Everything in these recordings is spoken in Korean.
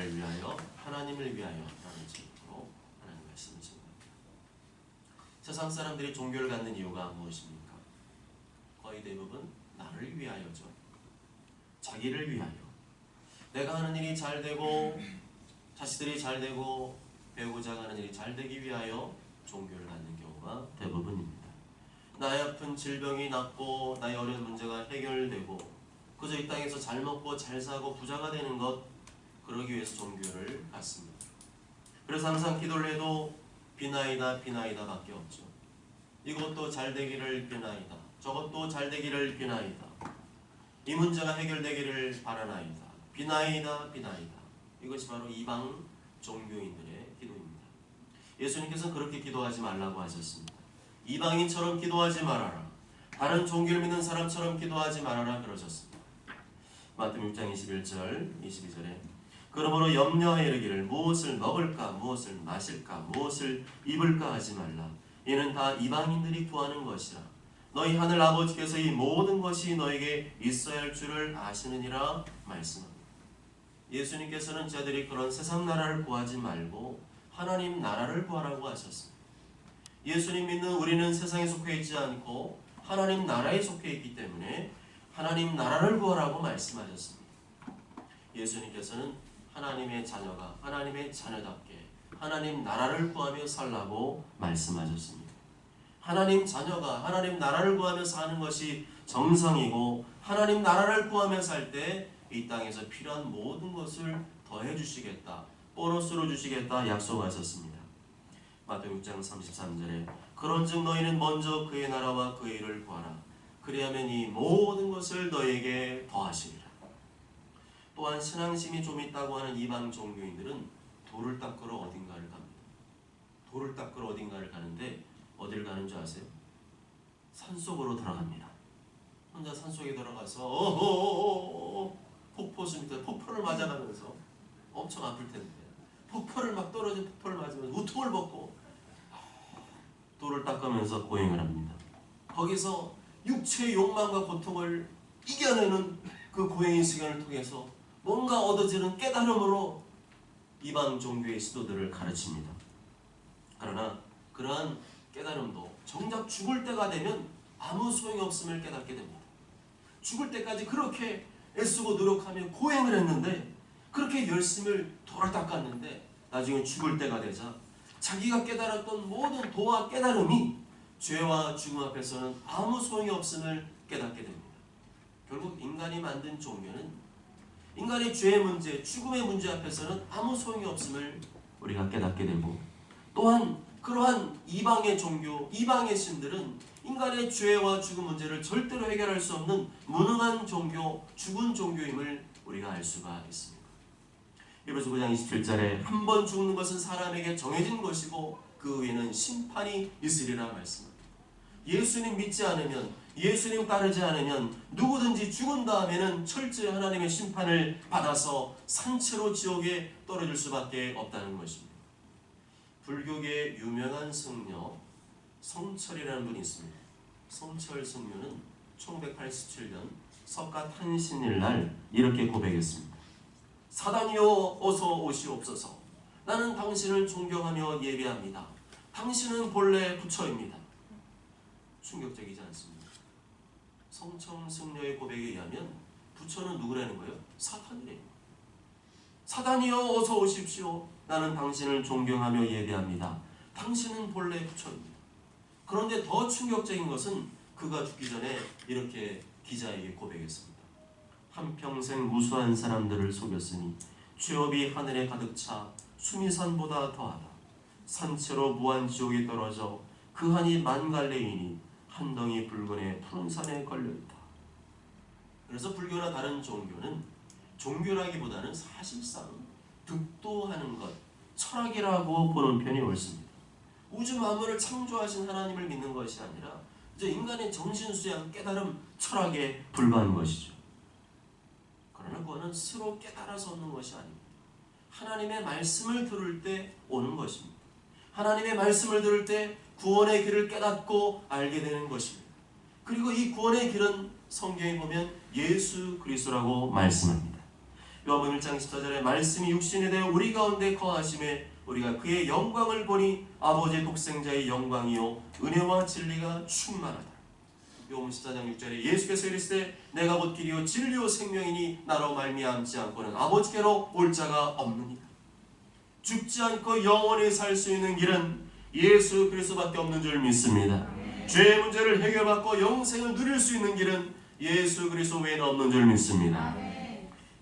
나를 위하여 하나님을 위하여 라는 제목으로 하나님 말씀을 증거합니다. 세상 사람들이 종교를 갖는 이유가 무엇입니까? 거의 대부분 나를 위하여죠. 자기를 위하여. 내가 하는 일이 잘 되고 자식들이 잘 되고 배우자가 하는 일이 잘 되기 위하여 종교를 갖는 경우가 대부분입니다. 나의 아픈 질병이 낫고 나의 어려운 문제가 해결되고 그저 이 땅에서 잘 먹고 잘 사고 부자가 되는 것, 그러기 위해서 종교를 갖습니다. 그래서 항상 기도를 해도 비나이다 비나이다 밖에 없죠. 이것도 잘 되기를 비나이다, 저것도 잘 되기를 비나이다, 이 문제가 해결되기를 바라나이다, 비나이다 비나이다. 이것이 바로 이방 종교인들의 기도입니다. 예수님께서는 그렇게 기도하지 말라고 하셨습니다. 이방인처럼 기도하지 말아라, 다른 종교를 믿는 사람처럼 기도하지 말아라 그러셨습니다. 마태복음 6장 21절 22절에 그러므로 염려하여 이르기를 무엇을 먹을까 무엇을 마실까 무엇을 입을까 하지 말라. 이는 다 이방인들이 구하는 것이라. 너희 하늘 아버지께서 이 모든 것이 너에게 있어야 할 줄을 아시느니라 말씀합니다. 예수님께서는 저들이 그런 세상 나라를 구하지 말고 하나님 나라를 구하라고 하셨습니다. 예수님 믿는 우리는 세상에 속해 있지 않고 하나님 나라에 속해 있기 때문에 하나님 나라를 구하라고 말씀하셨습니다. 예수님께서는 하나님의 자녀가 하나님의 자녀답게 하나님 나라를 구하며 살라고 말씀하셨습니다. 하나님 자녀가 하나님 나라를 구하며 사는 것이 정상이고 하나님 나라를 구하며 살 때 이 땅에서 필요한 모든 것을 더해 주시겠다, 보너스로 주시겠다 약속하셨습니다. 마태복음 6장 33절에 그런즉 너희는 먼저 그의 나라와 그의 일을 구하라. 그리하면 이 모든 것을 너희에게 더하시리라. 또한 신앙심이 좀 있다고 하는 이방 종교인들은 돌을 닦으러 어딘가를 갑니다. 돌을 닦으러 어딘가를 가는데 어딜 가는 줄 아세요? 산속으로 들어갑니다. 혼자 산속에 들어가서 폭포수입니다. 폭포를 맞아가면서 엄청 아플 텐데 폭포를 막 떨어진 폭포를 맞으면서 우통을 벗고 돌을 닦으면서 고행을 합니다. 거기서 육체의 욕망과 고통을 이겨내는 그 고행의 시간을 통해서 뭔가 얻어지는 깨달음으로 이방 종교의 시도들을 가르칩니다. 그러나 그러한 깨달음도 정작 죽을 때가 되면 아무 소용이 없음을 깨닫게 됩니다. 죽을 때까지 그렇게 애쓰고 노력하며 고행을 했는데, 그렇게 열심을 돌아 닦았는데 나중에 죽을 때가 되자 자기가 깨달았던 모든 도와 깨달음이 죄와 죽음 앞에서는 아무 소용이 없음을 깨닫게 됩니다. 결국 인간이 만든 종교는 인간의 죄의 문제, 죽음의 문제 앞에서는 아무 소용이 없음을 우리가 깨닫게 되고, 또한 그러한 이방의 종교, 이방의 신들은 인간의 죄와 죽음 문제를 절대로 해결할 수 없는 무능한 종교, 죽은 종교임을 우리가 알 수가 있습니다. 히브리서 9장 27절에 한 번 죽는 것은 사람에게 정해진 것이고 그 후에는 심판이 있으리라 말씀합니다. 예수님 믿지 않으면, 예수님 따르지 않으면 누구든지 죽은 다음에는 철저히 하나님의 심판을 받아서 산채로 지옥에 떨어질 수밖에 없다는 것입니다. 불교계의 유명한 성녀 성철이라는 분이 있습니다. 성철 성녀는 1987년 석가탄신일날 이렇게 고백했습니다. 사단이여 어서 오시옵소서. 나는 당신을 존경하며 예배합니다. 당신은 본래 부처입니다. 충격적이지 않습니까? 성청 성녀의 고백에 의하면 부처는 누구라는 거예요? 사탄이래요. 사단이여 어서 오십시오. 나는 당신을 존경하며 예배합니다. 당신은 본래 부처입니다. 그런데 더 충격적인 것은 그가 죽기 전에 이렇게 기자에게 고백했습니다. 한평생 무수한 사람들을 속였으니 죄업이 하늘에 가득 차 수미산보다 더하다. 산채로 무한지옥에 떨어져 그 한이 만갈래이니 한 덩이 붉은의 푸른 산에 걸려있다. 그래서 불교나 다른 종교는 종교라기보다는 사실상 득도하는 것, 철학이라고 보는 편이 옳습니다. 우주 만물을 창조하신 하나님을 믿는 것이 아니라 이제 인간의 정신수양, 깨달음, 철학에 불과한 것이죠. 그러나 그거는 스스로 깨달아서 얻는 것이 아닙니다. 하나님의 말씀을 들을 때 오는 것입니다. 하나님의 말씀을 들을 때 구원의 길을 깨닫고 알게 되는 것입니다. 그리고 이 구원의 길은 성경에 보면 예수 그리스도라고 말씀합니다. 요한복음 1장 14절에 말씀이 육신이 되어 우리 가운데 거하심에 우리가 그의 영광을 보니 아버지의 독생자의 영광이요 은혜와 진리가 충만하다. 요한복음 14장 6절에 예수께서 이르시되 내가 곧 길이요 진리요 생명이니 나로 말미암지 않고는 아버지께로 올 자가 없느니라. 죽지 않고 영원히 살 수 있는 길은 예수 그리스도밖에 없는 줄 믿습니다. 죄의 문제를 해결받고 영생을 누릴 수 있는 길은 예수 그리스도 외에는 없는 줄 믿습니다.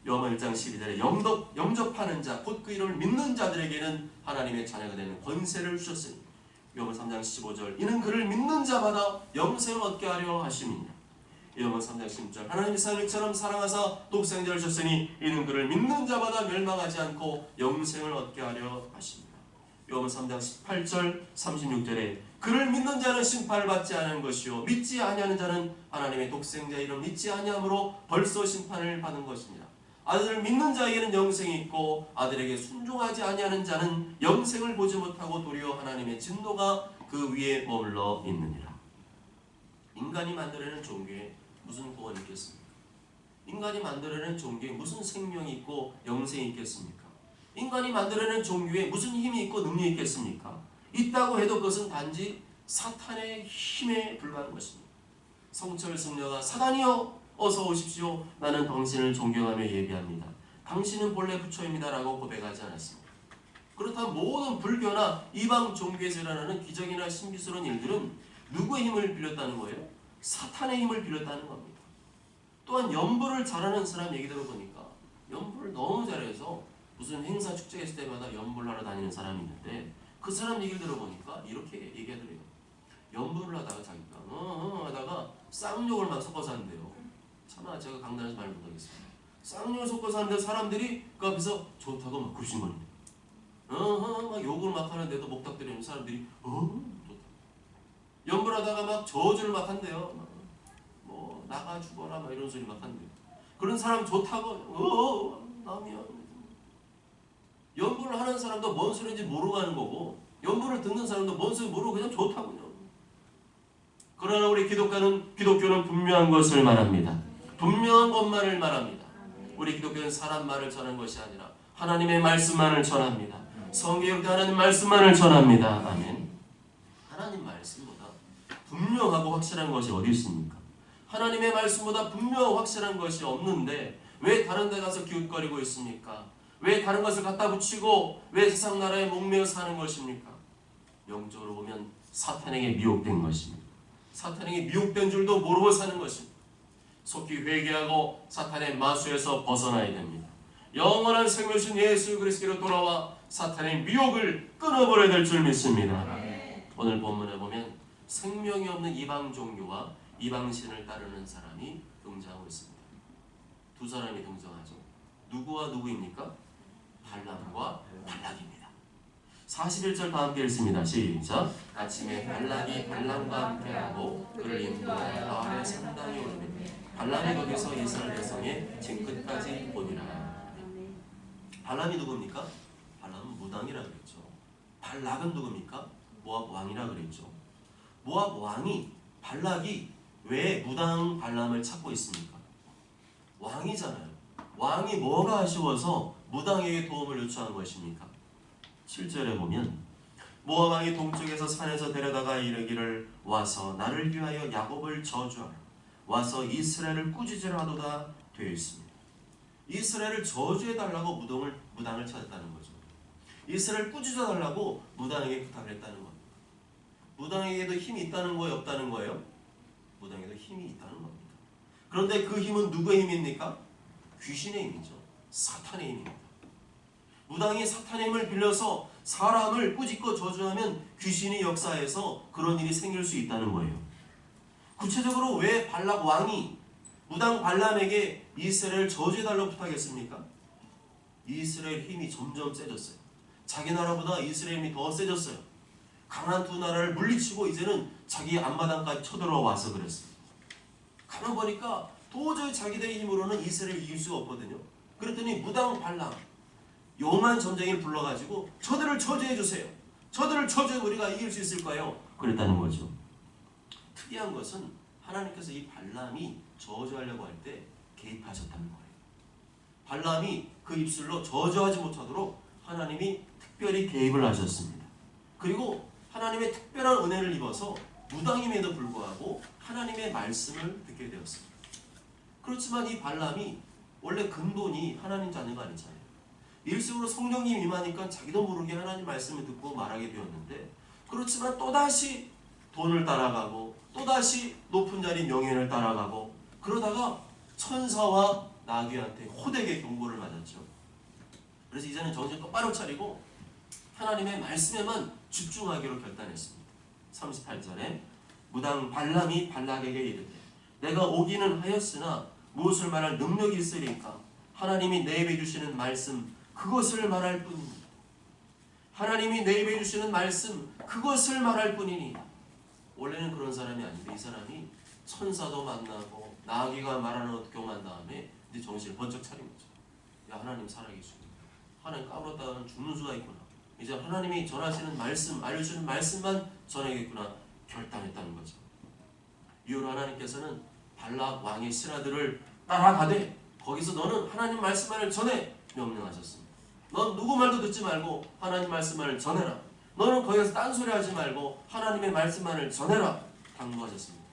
요한복음 1장 12절에 영접하는 자 곧 그 이름을 믿는 자들에게는 하나님의 자녀가 되는 권세를 주셨으니 요한복음 3장 15절 이는 그를 믿는 자마다 영생을 얻게 하려 하심이니라. 요한복음 3장 16절 하나님이 세상을 이처럼 사랑하사 독생자를 주셨으니 이는 그를 믿는 자마다 멸망하지 않고 영생을 얻게 하려 하십니다. 요한복음 3장 18절 36절에 그를 믿는 자는 심판을 받지 않은 것이요 믿지 아니하는 자는 하나님의 독생자 이름 믿지 아니함으로 벌써 심판을 받은 것입니다. 아들을 믿는 자에게는 영생이 있고 아들에게 순종하지 아니하는 자는 영생을 보지 못하고 도리어 하나님의 진노가 그 위에 머물러 있느니라. 인간이 만들어내는 종교에 무슨 구원이 있겠습니까? 인간이 만들어내는 종교에 무슨 생명이 있고 영생이 있겠습니까? 인간이 만들어내는 종교에 무슨 힘이 있고 능력이 있겠습니까? 있다고 해도 그것은 단지 사탄의 힘에 불과한 것입니다. 성철 승려가 사단이여 어서 오십시오. 나는 당신을 존경하며 예비합니다. 당신은 본래 부처입니다. 라고 고백하지 않았습니다. 그렇다면 모든 불교나 이방 종교에서 일어나는 기적이나 신비스러운 일들은 누구의 힘을 빌렸다는 거예요? 사탄의 힘을 빌렸다는 겁니다. 또한 연불을 잘하는 사람 얘기 들어보니까 연불을 너무 잘해서 무슨 행사 축제 있을 때마다 연불하러 다니는 사람이 있는데 그 사람 얘기를 들어보니까 이렇게 얘기하더래요. 연불을 하다가 자기가 하다가 쌍욕을 막 섞어서 한대요. 차마 제가 강단에서 말 못하겠습니다. 쌍욕을 섞어서 하는데 사람들이 그 앞에서 좋다고 막 굽신거리네. 막 욕을 막 하는데도 목탁들이는 사람들이 좋다. 연불하다가 막 저주를 막 한대요. 뭐 나가 죽어라 막 이런 소리 막 한대요. 그런 사람 좋다고 남이야. 연불을 하는 사람도 뭔 소리인지 모르고 하는 거고 연불을 듣는 사람도 뭔 소리인지 모르고 그냥 좋다고요. 그러나 우리 기독교는 분명한 것을 말합니다. 분명한 것만을 말합니다. 우리 기독교는 사람 말을 전하는 것이 아니라 하나님의 말씀만을 전합니다. 성경에 하나님 말씀만을 전합니다. 아멘. 하나님 말씀보다 분명하고 확실한 것이 어디 있습니까? 하나님의 말씀보다 분명하고 확실한 것이 없는데 왜 다른 데 가서 기웃거리고 있습니까? 왜 다른 것을 갖다 붙이고 왜 세상 나라에 목매어 사는 것입니까? 영적으로 보면 사탄에게 미혹된 것입니다. 사탄에게 미혹된 줄도 모르고 사는 것입니다. 속히 회개하고 사탄의 마수에서 벗어나야 됩니다. 영원한 생명이신 예수 그리스도로 돌아와 사탄의 미혹을 끊어버려야 될 줄 믿습니다. 오늘 본문에 보면 생명이 없는 이방 종교와 이방신을 따르는 사람이 등장하고 있습니다. 두 사람이 등장하죠. 누구와 누구입니까? 발람과 발락입니다. 41절 다 함께 읽습니다. 시작. 아침에 발락이 발람과 함께하고 그를 인도하여 마을에 상당히 오르매 발람이 거기서 이스라엘 백성의 징끝까지 보니라. 발람이 누굽니까? 발람은 무당이라 그랬죠. 발락은 누굽니까? 모압 왕이라 그랬죠. 모압 왕이 발락이 왜 무당 발람을 찾고 있습니까? 왕이잖아요. 왕이 뭐가 아쉬워서 무당에게 도움을 요청한 것입니까? 7절에 보면 모압 왕이 동쪽에서 산에서 데려다가 이르기를 와서 나를 위하여 야곱을 저주하라. 와서 이스라엘을 꾸짖으라도다 되어 있습니다. 이스라엘을 저주해달라고 무당을 찾았다는 거죠. 이스라엘을 꾸짖어달라고 무당에게 부탁을 했다는 겁니다. 무당에게도 힘이 있다는 거예요? 없다는 거예요? 무당에게도 힘이 있다는 겁니다. 그런데 그 힘은 누구의 힘입니까? 귀신의 힘이죠. 사탄의 힘입니다. 무당이 사탄의 힘을 빌려서 사람을 꾸짖고 저주하면 귀신이 역사해서 그런 일이 생길 수 있다는 거예요. 구체적으로 왜 발락 왕이 무당 발람에게 이스라엘을 저주해달라고 부탁했습니까? 이스라엘 힘이 점점 세졌어요. 자기 나라보다 이스라엘 힘이 더 세졌어요. 강한 두 나라를 물리치고 이제는 자기 앞마당까지 쳐들어와서 그랬습니다. 가만 보니까 도저히 자기들의 힘으로는 이스라엘을 이길 수가 없거든요. 그랬더니 무당 발람 용한 점쟁이를 불러가지고 저들을 저주해주세요. 저들을 저주해 우리가 이길 수 있을까요? 그랬다는 거죠. 특이한 것은 하나님께서 이 발람이 저주하려고 할 때 개입하셨다는 거예요. 발람이 그 입술로 저주하지 못하도록 하나님이 특별히 개입을 하셨습니다. 그리고 하나님의 특별한 은혜를 입어서 무당임에도 불구하고 하나님의 말씀을 듣게 되었습니다. 그렇지만 이 발람이 원래 근본이 하나님 자녀가 아니잖아요. 일식으로 성령님이 임하니까 자기도 모르게 하나님 말씀을 듣고 말하게 되었는데, 그렇지만 또다시 돈을 따라가고 또다시 높은 자리 명예를 따라가고 그러다가 천사와 나귀한테 호되게 경고를 맞았죠. 그래서 이제는 정신 똑바로 차리고 하나님의 말씀에만 집중하기로 결단했습니다. 38절에 무당 발람이 발락에게 이르되 내가 오기는 하였으나 무엇을 말할 능력이 있으리까? 하나님이 내 입에 주시는 말씀 그것을 말할 뿐이니. 하나님이 내 입에 주시는 말씀 그것을 말할 뿐이니. 원래는 그런 사람이 아닌데 이 사람이 천사도 만나고 나귀가 말하는 것도 경험한 다음에 이제 정신을 번쩍 차린 거죠. 야, 하나님 살아계시고 하나님 까불었다가는 죽는 수가 있구나. 이제 하나님이 전하시는 말씀, 알려주는 말씀만 전하겠구나 결단했다는 거죠. 이후로 하나님께서는 발락 왕의 신하들을 따라가되 거기서 너는 하나님 말씀만을 전해 명령하셨습니다. 넌 누구 말도 듣지 말고 하나님 말씀만을 전해라. 너는 거기서 딴소리 하지 말고 하나님의 말씀만을 전해라 당부하셨습니다.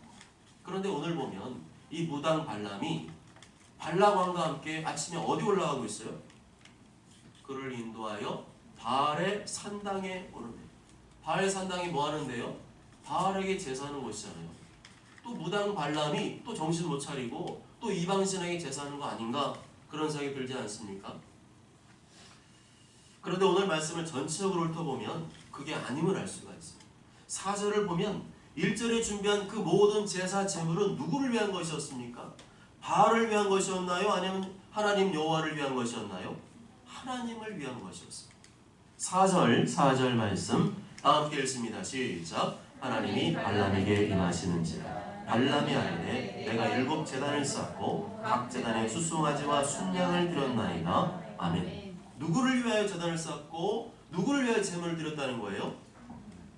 그런데 오늘 보면 이 무당 발람이 발락 왕과 함께 아침에 어디 올라가고 있어요? 그를 인도하여 바알의 산당에 오르네. 바알 산당이 뭐 하는데요? 바알에게 제사하는 곳이잖아요. 또 무당 발람이 또 정신 못 차리고 또 이방신에게 제사하는 거 아닌가 그런 생각이 들지 않습니까? 그런데 오늘 말씀을 전체적으로 훑어보면 그게 아님을 알 수가 있어요. 4절을 보면 1절에 준비한 그 모든 제사 제물은 누구를 위한 것이었습니까? 바알을 위한 것이었나요? 아니면 하나님 여호와를 위한 것이었나요? 하나님을 위한 것이었습니다. 4절 말씀 다 함께 읽습니다. 시작. 하나님이 발람에게 임하시는지라 발람이 아뢰되 내가 7 제단을 쌓고 각 제단에 수송아지와 순양을 드렸나이다. 아멘. 누구를 위하여 제단을 쌓고 누구를 위하여 제물을 드렸다는 거예요?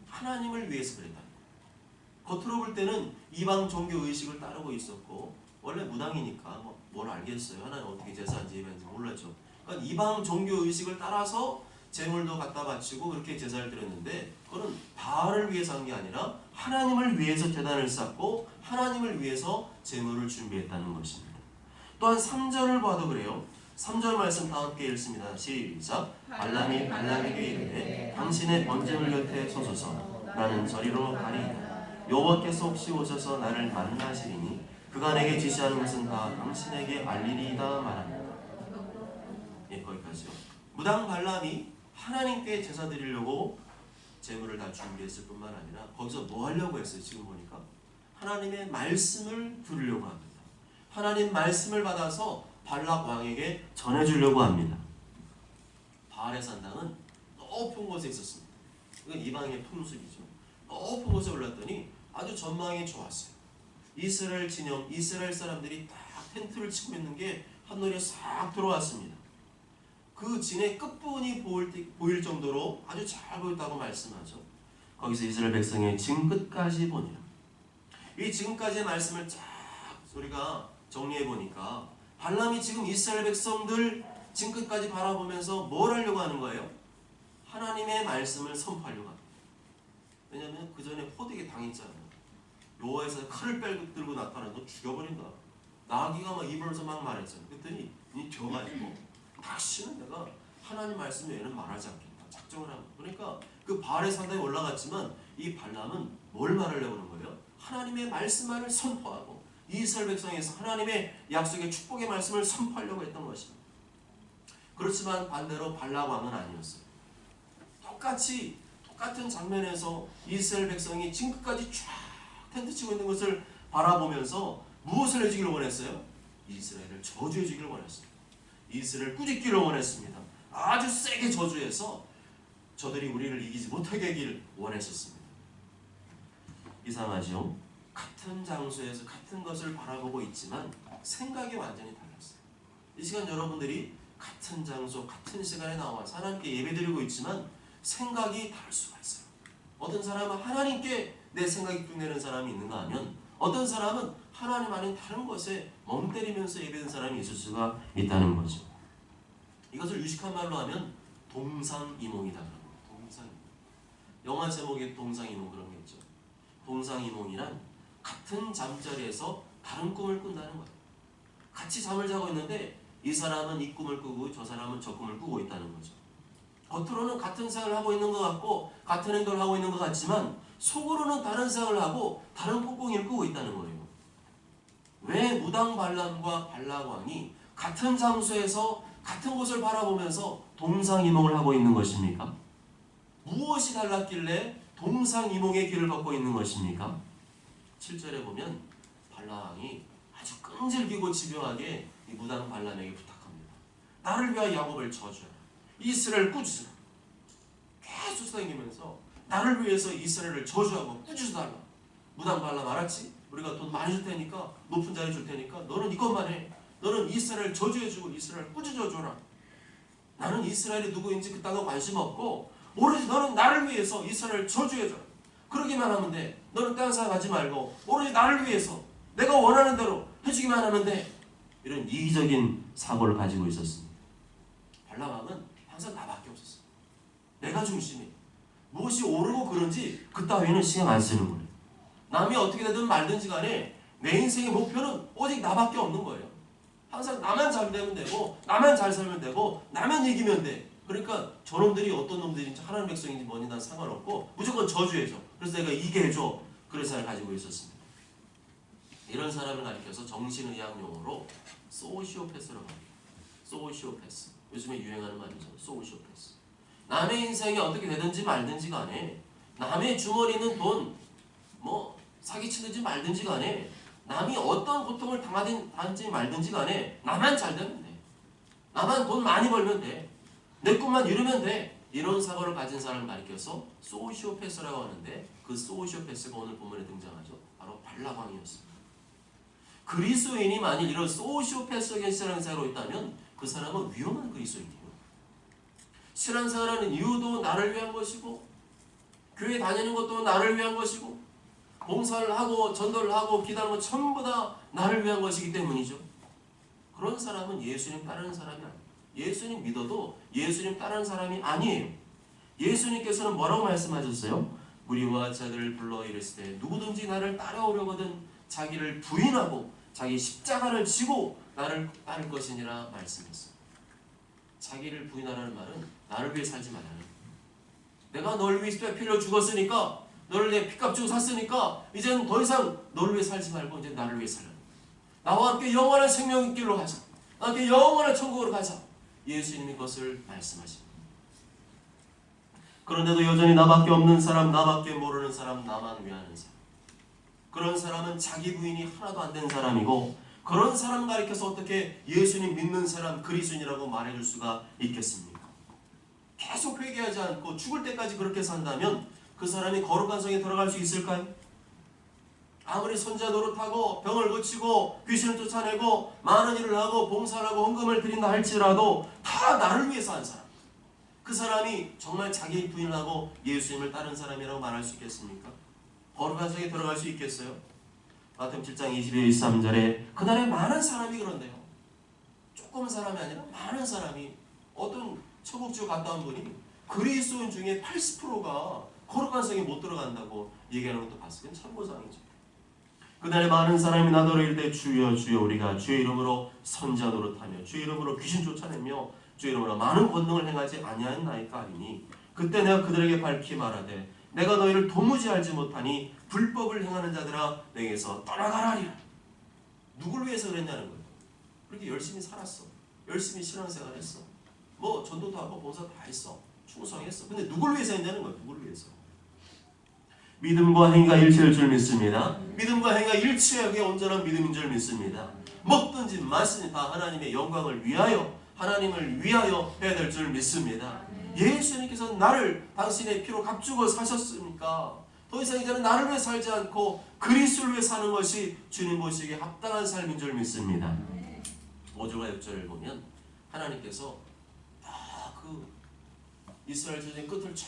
하나님을 위해서 그랬다. 겉으로 볼 때는 이방 종교 의식을 따르고 있었고 원래 무당이니까 뭘 알겠어요. 하나님 어떻게 제사한지 예배한지 몰랐죠. 그러니까 이방 종교 의식을 따라서 제물도 갖다 바치고 그렇게 제사를 드렸는데 그거는 바알을 위해서 한 게 아니라 하나님을 위해서 제단을 쌓고 하나님을 위해서 제물을 준비했다는 것입니다. 또한 3절을 봐도 그래요. 3절 말씀 다 함께 읽습니다. 시작. 발람이 발람에게 이르되 당신의 번제물 곁에 서소서 나는 저리로 가리이다. 여호와께서 혹시 오셔서 나를 만나시리니 그가 내게 지시하는 것은 다 당신에게 알리리이다 말합니다. 예, 거기까지요. 무당 발람이 하나님께 제사 드리려고 제물을 다 준비했을 뿐만 아니라 거기서 뭐 하려고 했어요? 지금 보니까 하나님의 말씀을 들으려고 합니다. 하나님 말씀을 받아서 발락 왕에게 전해주려고 합니다. 바알의 산당은 높은 곳에 있었습니다. 이건 이방의 풍습이죠. 높은 곳에 올랐더니 아주 전망이 좋았어요. 이스라엘 진영, 이스라엘 사람들이 딱 텐트를 치고 있는 게 한눈에 싹 들어왔습니다. 그 진의 끝부분이 보일 정도로 아주 잘 보였다고 말씀하죠. 거기서 이스라엘 백성의 징끝까지 보니라. 이 지금까지의 말씀을 쫙 우리가 정리해 보니까 발람이 지금 이스라엘 백성들 징끝까지 바라보면서 뭘 하려고 하는 거예요? 하나님의 말씀을 선포하려고 합니다. 왜냐하면 그 전에 호되게 당했잖아요. 여호와에서 칼을 들고 나타나서 너 죽여버린다. 나귀가 막 입으로서 막 말했잖아요. 그랬더니 이 겨가지고 다시는 내가 하나님 말씀 외에는 말하지 않겠다 작정을 한 거예요. 그러니까 그 바알의 산당에 올라갔지만 이 발람은 뭘 말하려고 하는 거예요? 하나님의 말씀만을 선포하고 이스라엘 백성에서 하나님의 약속의 축복의 말씀을 선포하려고 했던 것입니다. 그렇지만 반대로 발락 왕은 아니었어요. 똑같은 장면에서 이스라엘 백성이 징끝까지 쫙 텐트 치고 있는 것을 바라보면서 무엇을 해주기를 원했어요? 이스라엘을 저주해 주기를 원했어요. 이스라엘을 꾸짖기를 원했습니다. 아주 세게 저주해서 저들이 우리를 이기지 못하게 하기를 원했었습니다. 이상하죠? 같은 장소에서 같은 것을 바라보고 있지만 생각이 완전히 달랐어요. 이 시간 여러분들이 같은 장소, 같은 시간에 나와서 하나님께 예배드리고 있지만 생각이 다를 수가 있어요. 어떤 사람은 하나님께 내 생각이 뚝내는 사람이 있는가 하면 어떤 사람은 하나님 아닌 다른 것에 멍 때리면서 예배하는 사람이 있을 수가 있다는 거죠. 이것을 유식한 말로 하면 동상이몽이다. 동상이몽. 영화 제목에 동상이몽 그런 게 있죠. 동상이몽이란 같은 잠자리에서 다른 꿈을 꾼다는 거예요. 같이 잠을 자고 있는데 이 사람은 이 꿈을 꾸고 저 사람은 저 꿈을 꾸고 있다는 거죠. 겉으로는 같은 생각을 하고 있는 것 같고 같은 행동을 하고 있는 것 같지만 속으로는 다른 생각을 하고 다른 꿍꿍이를 꾸고 있다는 거예요. 왜 무당 발람과 발라광이 같은 장소에서 같은 곳을 바라보면서 동상이몽을 하고 있는 것입니까? 무엇이 달랐길래 동상이몽의 길을 걷고 있는 것입니까? 7절에 보면 발라왕이 아주 끈질기고 집요하게 이 무당 발람에게 부탁합니다. 나를 위하여 야곱을 저주하라. 이스라엘을 꾸짖으라. 계속 다니면서 나를 위해서 이스라엘을 저주하고 꾸짖어달라. 무당 발람 알았지? 우리가 돈 많이 줄 테니까 높은 자리 줄 테니까 너는 이것만 해. 너는 이스라엘 저주해주고 이스라엘 꾸짖어줘라. 나는 이스라엘이 누구인지 그딴 거 관심 없고 오로지 너는 나를 위해서 이스라엘 저주해줘라. 그러기만 하면 돼. 너는 딴 생각하지 말고 오로지 나를 위해서 내가 원하는 대로 해주기만 하면 돼. 이런 이기적인 사고를 가지고 있었습니다. 발람왕은 항상 나밖에 없었어요. 내가 중심이에요. 무엇이 옳고 그런지 그따위는 신경 안 쓰는 거예요. 남이 어떻게 되든 말든지 간에 내 인생의 목표는 오직 나밖에 없는 거예요. 항상 나만 잘 되면 되고 나만 잘 살면 되고 나만 이기면 돼. 그러니까 저놈들이 어떤 놈들인지 하나님 백성인지 뭐니 난 상관없고 무조건 저주해줘. 그래서 내가 이게 해줘. 그런 생각을 가지고 있었습니다. 이런 사람을 가리켜서 정신의학 용어로 소시오패스라고 합니다. 소시오패스. 요즘에 유행하는 말이죠. 소시오패스. 남의 인생이 어떻게 되든지 말든지 간에 남의 주머니에 있는 돈 사기치든지 말든지 간에 남이 어떤 고통을 당하든지 말든지 간에 나만 잘 되면 돼. 나만 돈 많이 벌면 돼. 내 꿈만 이루면 돼. 이런 사고를 가진 사람을 가리켜서 소시오패스라고 하는데 그 소시오패스가 오늘 본문에 등장하죠. 바로 발라광이었습니다. 그리스도인이 만일 이런 소시오패스적인 신앙생활로 있다면 그 사람은 위험한 그리스도인이에요. 신앙생활하는 이유도 나를 위한 것이고 교회 다니는 것도 나를 위한 것이고 봉사를 하고 전도를 하고 기도하는 것 전부 다 나를 위한 것이기 때문이죠. 그런 사람은 예수님 따르는 사람이 아니에요. 예수님 믿어도 예수님 따르는 사람이 아니에요. 예수님께서는 뭐라고 말씀하셨어요? 무리와 자들을 불러 이르시되 누구든지 나를 따라오려거든 자기를 부인하고 자기 십자가를 지고 나를 따를 것이니라 말씀했어요. 자기를 부인하라는 말은 나를 위해 살지 말라는 거예요. 내가 너를 위해 필요 죽었으니까 너를 내 피값 주고 샀으니까 이제는 더 이상 너를 위해 살지 말고 이제 나를 위해 살라. 나와 함께 영원한 생명의 길로 가자. 나와 함께 영원한 천국으로 가자. 예수님이 그것을 말씀하십니다. 그런데도 여전히 나밖에 없는 사람, 나밖에 모르는 사람, 나만 위하는 사람. 그런 사람은 자기 부인이 하나도 안 된 사람이고 그런 사람 가리켜서 어떻게 예수님 믿는 사람 그리스도인이라고 말해줄 수가 있겠습니까? 계속 회개하지 않고 죽을 때까지 그렇게 산다면 그 사람이 거룩한 성에 들어갈 수 있을까요? 아무리 선자 노릇하고 병을 고치고 귀신을 쫓아내고 많은 일을 하고 봉사를 하고 헌금을 드린다 할지라도 다 나를 위해서 한 사람. 그 사람이 정말 자기 부인을 하고 예수님을 따른 사람이라고 말할 수 있겠습니까? 거룩한 성에 들어갈 수 있겠어요? 마태복음 7장 22, 23절에 그날에 많은 사람이 그런데요. 조금 사람이 아니라 많은 사람이 어떤 천국지구 갔다 온 분이 그리스도인 중에 80%가 거룩한 성에 못 들어간다고 얘기하는 것도 봤어요. 참고사항이죠. 그날에 많은 사람이 나더러 이르되 주여 주여 우리가 주의 이름으로 선자 노릇하며 주의 이름으로 귀신 쫓아내며 주의 이름으로 많은 권능을 행하지 아니하였나이까 하리니 그때 내가 그들에게 밝히 말하되 내가 너희를 도무지 알지 못하니 불법을 행하는 자들아 내게서 떠나가라 하리라. 누굴 위해서 그랬냐는 거예요. 그렇게 열심히 살았어. 열심히 신앙생활 했어. 뭐 전도도 하고 봉사 다 했어. 충성했어. 근데 누굴 위해서 했냐는 거예요. 누굴 위해서. 믿음과 행위가 일치할 줄 믿습니다. 믿음과 행위가 일치하게 온전한 믿음인 줄 믿습니다. 먹든지 마시든지 다 하나님의 영광을 위하여 하나님을 위하여 해야 될 줄 믿습니다. 예수님께서 나를 당신의 피로 값주고 사셨으니까 더 이상 이제는 나를 위해 살지 않고 그리스도를 위해 사는 것이 주님 보시기에 합당한 삶인 줄 믿습니다. 5절과 6절을 보면 하나님께서 그 이스라엘 전쟁 끝을 쫙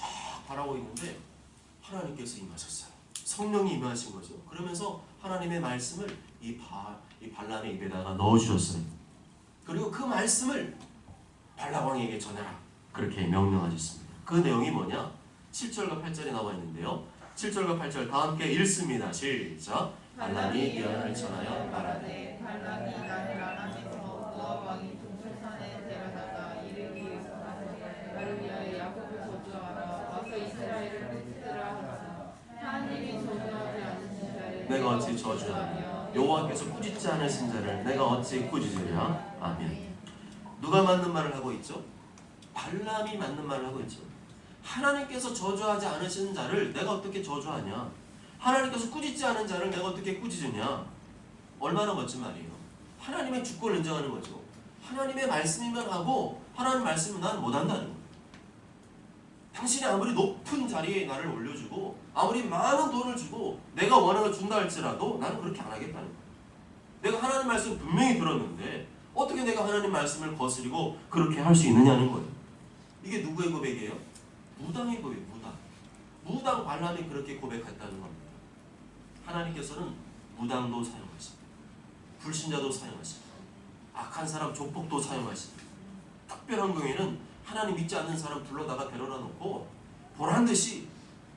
바라보고 있는데 하나님께서 임하셨어요. 성령이 임하신 거죠. 그러면서 하나님의 말씀을 이 발람의 입에다가 넣어주셨어요. 그리고 그 말씀을 발락왕에게 전해라. 그렇게 명령하셨습니다. 그 내용이 뭐냐? 7절과 8절에 나와 있는데요. 7절과 8절 다 함께 읽습니다. 시작. 발람이 예언을 전하여 말하되 발람이 나를 아람에서 모압 왕이 동출산에 데려다가 이르기를 나를 위하여 야곱을 저주하라. 와서 이스라엘을 흩으라 하사 하나님이 저주하지 않으신 자를 내가 어찌 저주하며 여호와께서 꾸짖지 않으신 자를 내가 어찌 꾸짖으랴. 아멘. 누가 맞는 말을 하고 있죠? 발람이 맞는 말을 하고 있죠. 하나님께서 저주하지 않으시는 자를 내가 어떻게 저주하냐? 하나님께서 꾸짖지 않은 자를 내가 어떻게 꾸짖으냐? 얼마나 멋진 말이에요. 하나님의 주권을 인정하는 거죠. 하나님의 말씀이면 하고 하나님 말씀은 난 못한다는 거예요. 당신이 아무리 높은 자리에 나를 올려주고 아무리 많은 돈을 주고 내가 원하는 걸 준다 할지라도 나는 그렇게 안 하겠다는 거예요. 내가 하나님 말씀 분명히 들었는데 어떻게 내가 하나님 말씀을 거스리고 그렇게 할 수 있느냐는 거예요. 이게 누구의 고백이에요? 무당의 고백, 무당. 무당 발람이 그렇게 고백했다는 겁니다. 하나님께서는 무당도 사용하십니다. 불신자도 사용하십니다. 악한 사람 조폭도 사용하십니다. 특별한 경우에는 하나님 믿지 않는 사람 불러다가 데려다 놓고 보란듯이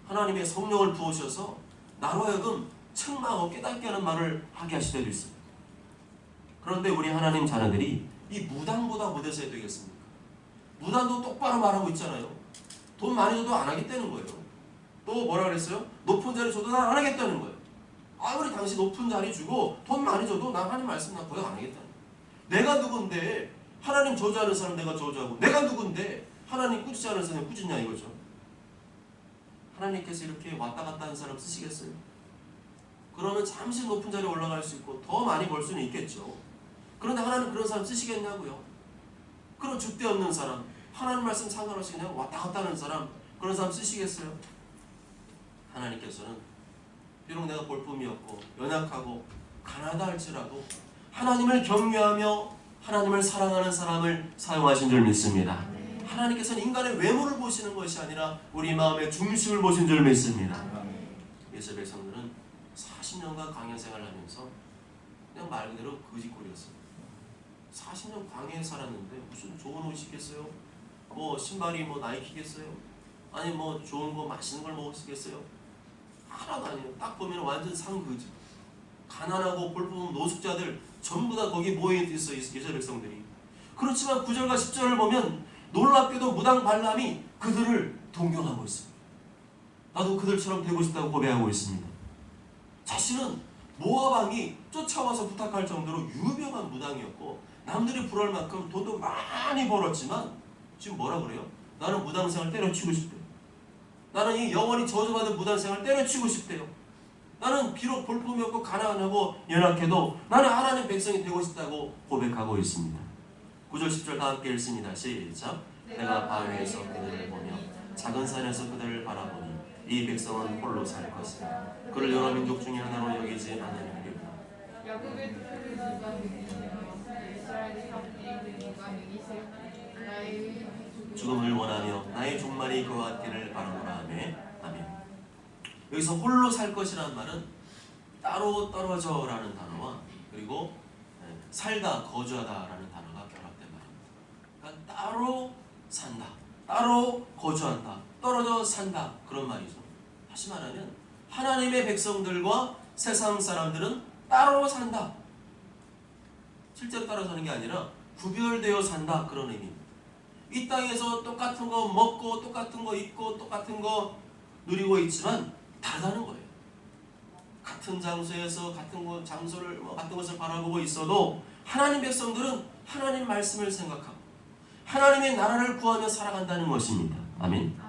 하나님의 성령을 부으셔서 나로 하여금 책망하고 깨닫게 하는 말을 하게 하실 때도 있습니다. 그런데 우리 하나님 자녀들이 이 무당보다 못해서 되겠습니까? 무당도 똑바로 말하고 있잖아요. 돈 많이 줘도 안 하겠다는 거예요. 또 뭐라 그랬어요? 높은 자리 줘도 난 안 하겠다는 거예요. 아무리 당신 높은 자리 주고 돈 많이 줘도 난 하나님 말씀 난 고백 안 하겠다는 거예요. 내가 누군데 하나님 저주하는 사람 내가 저주하고 내가 누군데 하나님 꾸짖지 않는 사람 꾸짖냐 이거죠. 하나님께서 이렇게 왔다 갔다 하는 사람 쓰시겠어요? 그러면 잠시 높은 자리에 올라갈 수 있고 더 많이 벌 수는 있겠죠. 그런데 하나님 그런 사람 쓰시겠냐고요? 그런 줏대 없는 사람, 하나님 말씀 상관없이 그냥 왔다 갔다 하는 사람, 그런 사람 쓰시겠어요? 하나님께서는 비록 내가 볼품이 없고 연약하고 가난하다 할지라도 하나님을 경외하며 하나님을 사랑하는 사람을 사용하신 줄 믿습니다. 하나님께서는 인간의 외모를 보시는 것이 아니라 우리 마음의 중심을 보신 줄 믿습니다. 예수 백성들은 40년간 광야 생활을 하면서 그냥 말 그대로 거지꼴이었어요. 40년 광야에 살았는데 무슨 좋은 옷이 있겠어요? 뭐 신발이 뭐 나이키겠어요? 아니 뭐 좋은 거 맛있는 걸 먹을 수 있겠어요? 하나도 아니에요. 딱 보면 완전 상거지. 가난하고 볼품 노숙자들 전부 다 거기 모여있어요. 이스라엘 백성들이. 그렇지만 9절과 10절을 보면 놀랍게도 무당 발람이 그들을 동경하고 있습니다. 나도 그들처럼 되고 싶다고 고백하고 있습니다. 자신은 모압 왕이 쫓아와서 부탁할 정도로 유명한 무당이었고 남들이 부러울 만큼 돈도 많이 벌었지만 지금 뭐라 그래요? 나는 무당생활 때려치고 싶대요. 나는 이 영원히 저주받은 무당생활 때려치고 싶대요. 나는 비록 볼품이 없고 가난하고 연약해도 나는 하나님 백성이 되고 싶다고 고백하고 있습니다. 9절 10절 다 함께 읽습니다. 시작. 내가 바위에서 그들을 보며 작은 산에서 그들을 바라보니 이 백성은 홀로 살 것이다. 그를 여러 민족 중에 하나로 여기지 않으리라. 야곱의 뜻을 누가 믿으시며 이스라엘의 사분의 누가 믿으시며 나의 죽음을 원하며 나의 종말이 그와 같기를 바라노라. 아멘. 여기서 홀로 살 것이라는 말은 따로 떨어져라는 단어와 그리고 살다, 거주하다라는 단어가 결합된 말입니다. 그러니까 따로 산다, 따로 거주한다, 떨어져 산다 그런 말이죠. 다시 말하면 하나님의 백성들과 세상 사람들은 따로 산다. 실제로 따로 사는 게 아니라 구별되어 산다 그런 의미입니다. 이 땅에서 똑같은 거 먹고 똑같은 거 입고 똑같은 거 누리고 있지만 다르다는 거예요. 같은 장소에서 같은 장소를 같은 것을 바라보고 있어도 하나님 백성들은 하나님 말씀을 생각하고 하나님의 나라를 구하며 살아간다는 것입니다. 아멘.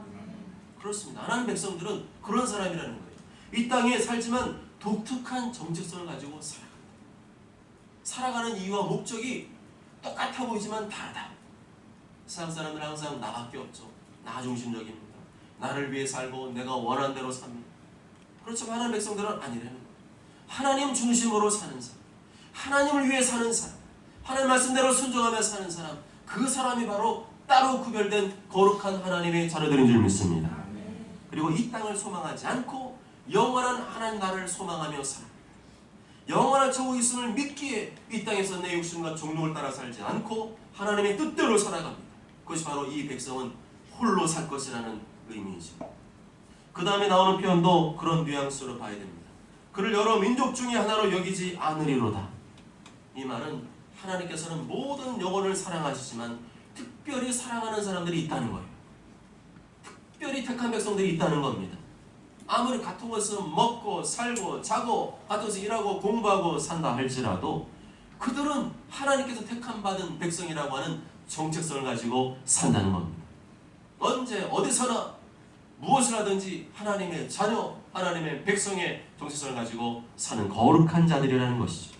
그렇습니다. 하나님 백성들은 그런 사람이라는 거예요. 이 땅에 살지만 독특한 정체성을 가지고 살아간다. 살아가는 이유와 목적이 똑같아 보이지만 다르다. 세상 사람들은 항상 나밖에 없죠. 나 중심적입니다. 나를 위해 살고 내가 원하는 대로 삽니다. 그렇지만 하나님 백성들은 아니라는 거예요. 하나님 중심으로 사는 사람, 하나님을 위해 사는 사람, 하나님 말씀대로 순종하며 사는 사람, 그 사람이 바로 따로 구별된 거룩한 하나님의 자녀들인 줄 믿습니다. 그리고 이 땅을 소망하지 않고 영원한 하나님 나라를 소망하며 살아 영원한 천국 있음을 믿기에 이 땅에서 내 욕심과 종록을 따라 살지 않고 하나님의 뜻대로 살아갑니다. 그것이 바로 이 백성은 홀로 살 것이라는 의미이죠. 그 다음에 나오는 표현도 그런 뉘앙스로 봐야 됩니다. 그를 여러 민족 중에 하나로 여기지 않으리로다. 이 말은 하나님께서는 모든 영혼을 사랑하시지만 특별히 사랑하는 사람들이 있다는 거예요. 특별히 택한 백성들이 있다는 겁니다. 아무리 같은 것은 먹고 살고 자고 같은 것을 일하고 공부하고 산다 할지라도 그들은 하나님께서 택함 받은 백성이라고 하는 정체성을 가지고 산다는 겁니다. 언제 어디서나 무엇을 하든지 하나님의 자녀, 하나님의 백성의 정체성을 가지고 사는 거룩한 자들이라는 것이죠.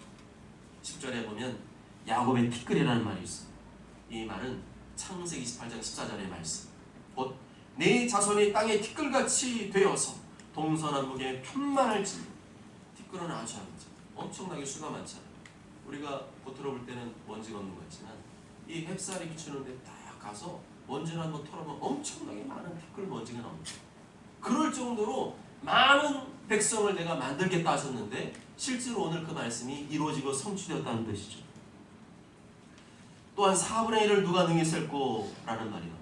10절에 보면 야곱의 티끌이라는 말이 있어요. 이 말은 창세기 28장 14절의 말씀. 곧 네 자손이 땅의 티끌같이 되어서 동서남북에 편만할지. 티끌은 아주 작죠. 엄청나게 수가 많잖아요. 우리가 겉으로 볼 때는 먼지가 없는 것 같지만 이 햅쌀이 비추는데 딱 가서 먼지를 한번 털어보면 엄청나게 많은 티끌 먼지가 나옵니다. 그럴 정도로 많은 백성을 내가 만들겠다 하셨는데 실제로 오늘 그 말씀이 이루어지고 성취되었다는 뜻이죠. 또한 4분의 1을 누가 능히 셀고 라는 말이에요.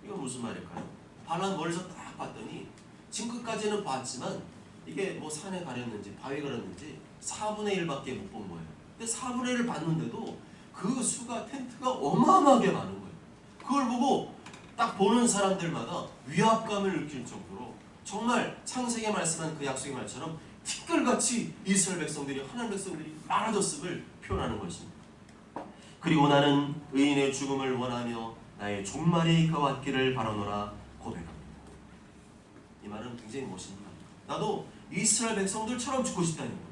이건 무슨 말일까요? 발람 멀리서 딱 봤더니 지금까지는 봤지만 이게 뭐 산에 가렸는지 바위에 가렸는지 4분의 1밖에 못 본 거예요. 근데 4분의 1을 봤는데도 그 수가 텐트가 어마어마하게 많은 거예요. 그걸 보고 딱 보는 사람들마다 위압감을 느낄 정도로 정말 창세기에 말씀한 그 약속의 말처럼 티끌같이 이스라엘 백성들이 하나님 백성들이 많아졌음을 표현하는 것입니다. 그리고 나는 의인의 죽음을 원하며 나의 종말이 그와 같기를 바라노라 고백합니다. 이 말은 굉장히 멋있습니다. 나도 이스라엘 백성들처럼 죽고 싶다는 거예요.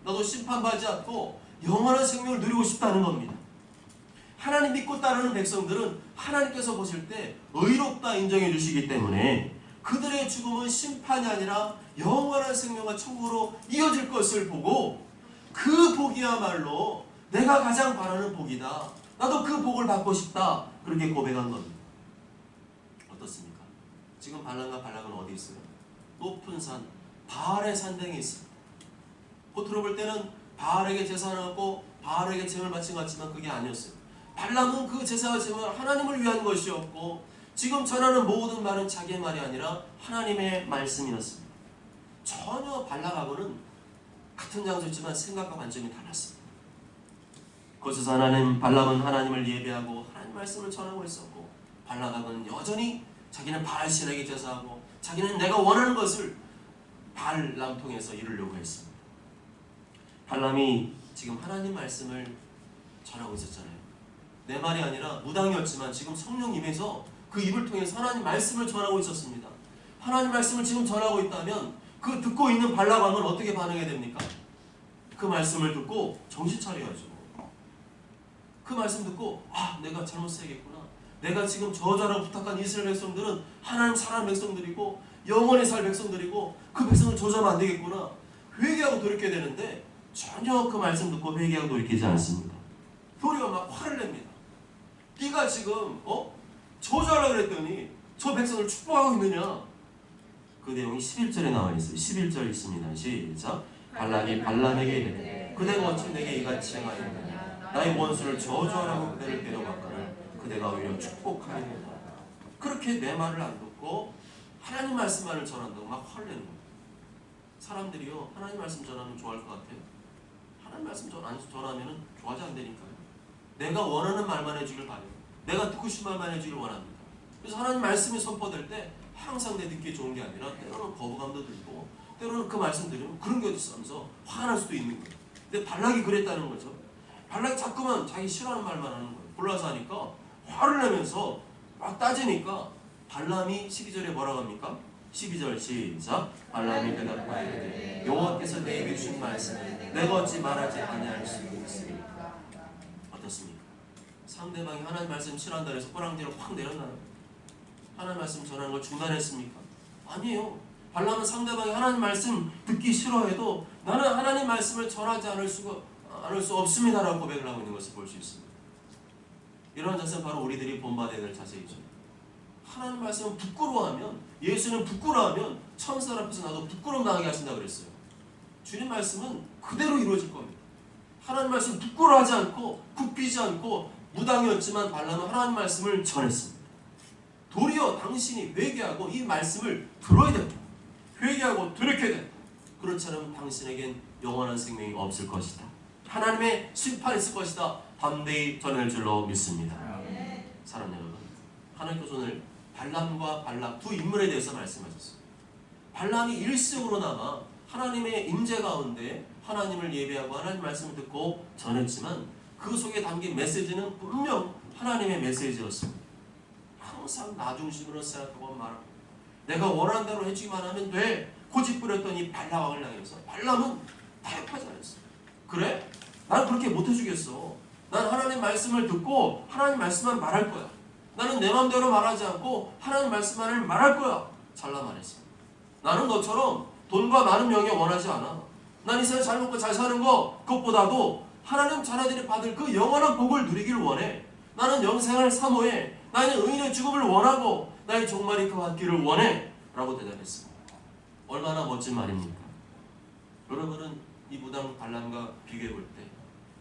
나도 심판받지 않고 영원한 생명을 누리고 싶다는 겁니다. 하나님 믿고 따르는 백성들은 하나님께서 보실 때 의롭다 인정해 주시기 때문에 그들의 죽음은 심판이 아니라 영원한 생명과 천국으로 이어질 것을 보고 그 복이야말로 내가 가장 바라는 복이다. 나도 그 복을 받고 싶다. 그렇게 고백한 겁니다. 어떻습니까? 지금 발람과 발락은 어디 있어요? 높은 산, 바알의 산등에 있습니다. 겉으로 볼 때는 바알에게 제사를 하고 바알에게 제물을 바친 것 같지만 그게 아니었어요. 발람은 그 제사와 제물은 하나님을 위한 것이었고 지금 전하는 모든 말은 자기의 말이 아니라 하나님의 말씀이었습니다. 전혀 발락하고는 같은 장소였지만 생각과 관점이 달랐습니다. 그것에서 발람은 하나님을 예배하고 하나님 말씀을 전하고 있었고 발락은 여전히 자기는 바알신에게 제사하고 자기는 내가 원하는 것을 발람 통해서 이루려고 했습니다. 발람이 지금 하나님 말씀을 전하고 있었잖아요. 내 말이 아니라 무당이었지만 지금 성령님에서 그 입을 통해서 하나님 말씀을 전하고 있었습니다. 하나님 말씀을 지금 전하고 있다면 그 듣고 있는 발람은 어떻게 반응해야 됩니까? 그 말씀을 듣고 정신 차려야죠. 그 말씀 듣고 내가 잘못 살겠구나. 내가 지금 저주하라고 부탁한 이스라엘 백성들은 하나님 사랑하는 백성들이고 영원히 살 백성들이고 그 백성을 저주하면 안 되겠구나. 회개하고 돌이켜야 되는데 전혀 그 말씀 듣고 회개하고 돌이키지 않습니다. 도리어 막 화를 냅니다. 네가 지금 저주하라고 그랬더니 저 백성을 축복하고 있느냐. 그 내용이 11절에 나와 있어요. 11절 있습니다. 시작. 발락이 발람에게 이르되 그대가 어찌 내게 이같이 행하였느냐. 나의 원수를 저주하라고 그대를 데려갔거늘 그대가 오히려 축복하리로다. 그렇게 내 말을 안 듣고 하나님 말씀만을 전한다고 막 화를 내는 거예요. 사람들이요 하나님 말씀 전하면 좋아할 것 같아요. 하나님 말씀 전하면 좋아하지 않다니까요. 내가 원하는 말만 해주길 바래요. 내가 듣고 싶은 말만 해주길 원합니다. 그래서 하나님 말씀이 선포될 때 항상 내 듣기 좋은 게 아니라 때로는 거부감도 들고 때로는 그 말씀 들으면 그런 게 어딨어 하면서 화가 날 수도 있는 거예요. 근데 발락이 그랬다는 거죠. 발락이 자꾸만 자기 싫어하는 말만 하는 거예요. 골라서 하니까 화를 내면서 막 따지니까 발람이 12절에 뭐라고 합니까? 12절 시작. 발람이 대답하여 이르되 여호와께서 내게 주신 말씀을 내가 어찌 말하지 아니할 수 있으리까. 어떻습니까? 상대방이 하나님 말씀 싫어한다 해서 꼬랑지를 확 내렸나요? 하나님 말씀 전하는 걸 중단했습니까? 아니에요. 발람은 상대방이 하나님 말씀 듣기 싫어해도 나는 하나님 말씀을 전하지 않을 수 없습니다라고 고백을 하고 있는 것을 볼 수 있습니다. 이러한 자세는 바로 우리들이 본받아야 될 자세이죠. 하나님 말씀은 부끄러워하면, 예수는 부끄러워하면 천사들 앞에서 나도 부끄러움 당하게 하신다 그랬어요. 주님 말씀은 그대로 이루어질 겁니다. 하나님 말씀 부끄러워하지 않고 굽히지 않고 무당이었지만 발람은 하나님 말씀을 전했습니다. 도리어 당신이 회개하고 이 말씀을 들어야 된다. 회개하고 돌이켜야 된다. 그렇지 않으면 당신에겐 영원한 생명이 없을 것이다. 하나님의 심판이 있을 것이다. 담대히 전할 줄로 믿습니다. 사랑하는 여러분, 하나님께서 오늘 발람과 발락 두 인물에 대해서 말씀하셨어요. 발람이 일시적으로나마 하나님의 임재 가운데 하나님을 예배하고 하나님 말씀을 듣고 전했지만 그 속에 담긴 메시지는 분명 하나님의 메시지였습니다. 항상 나 중심으로 생각하고 말하고 내가 원하는 대로 해주기만 하면 돼. 고집부렸던 이 발락왕을 향해서 발람은 타협하지 않았어요. 그래? 난 그렇게 못해주겠어. 난 하나님 말씀을 듣고 하나님 말씀만 말할 거야. 나는 내 마음대로 말하지 않고 하나님 말씀만을 말할 거야. 잘라 말했어요. 나는 너처럼 돈과 많은 명예 원하지 않아. 난 이 세상 잘 먹고 잘 사는 거 그것보다도 하나님 자녀들이 받을 그 영원한 복을 누리길 원해. 나는 영생을 사모해. 나는 의인의 죽음을 원하고 나의 종말이 그 받기를 원해. 라고 대답했습니다. 얼마나 멋진 말입니까? 여러분은 이 무당 발람과 비교해 볼 때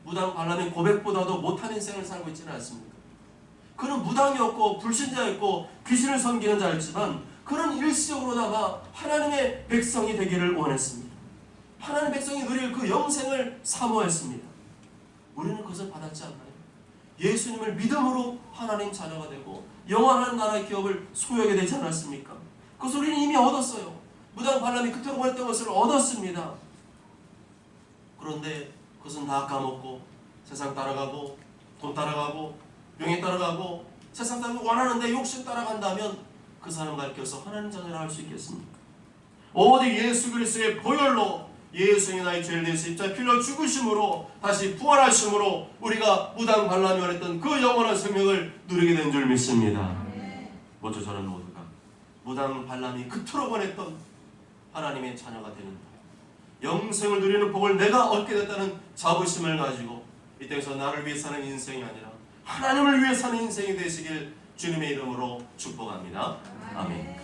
무당 발람의 고백보다도 못한 인생을 살고 있지는 않습니까? 그는 무당이었고 불신자였고 귀신을 섬기는 자였지만 그는 일시적으로나마 하나님의 백성이 되기를 원했습니다. 하나님의 백성이 누릴 그 영생을 사모했습니다. 우리는 그것을 받았지 않나요? 예수님을 믿음으로 하나님 자녀가 되고 영원한 나라의 기업을 소유하게 되지 않았습니까? 그것을 우리는 이미 얻었어요. 무당 발람이 그토록 원했던 것을 얻었습니다. 그런데 그것은 다 까먹고 세상 따라가고 돈 따라가고 명예 따라가고 세상 사람이 원하는데 욕심 따라간다면 그 사람 가르쳐서 하나님 자녀라 할 수 있겠습니까? 오직 예수 그리스도의 보혈로 예수의 나의 죄를 대해 십자가에 필러 죽으심으로 다시 부활하심으로 우리가 무당 발람이 원했던 그 영원한 생명을 누리게 된 줄 믿습니다. 먼저 저는 모두가 무당 발람이 그토록 원했던 하나님의 자녀가 되는 영생을 누리는 복을 내가 얻게 됐다는 자부심을 가지고 이 땅에서 나를 위해 사는 인생이 아니라 하나님을 위해 사는 인생이 되시길 주님의 이름으로 축복합니다. 아멘.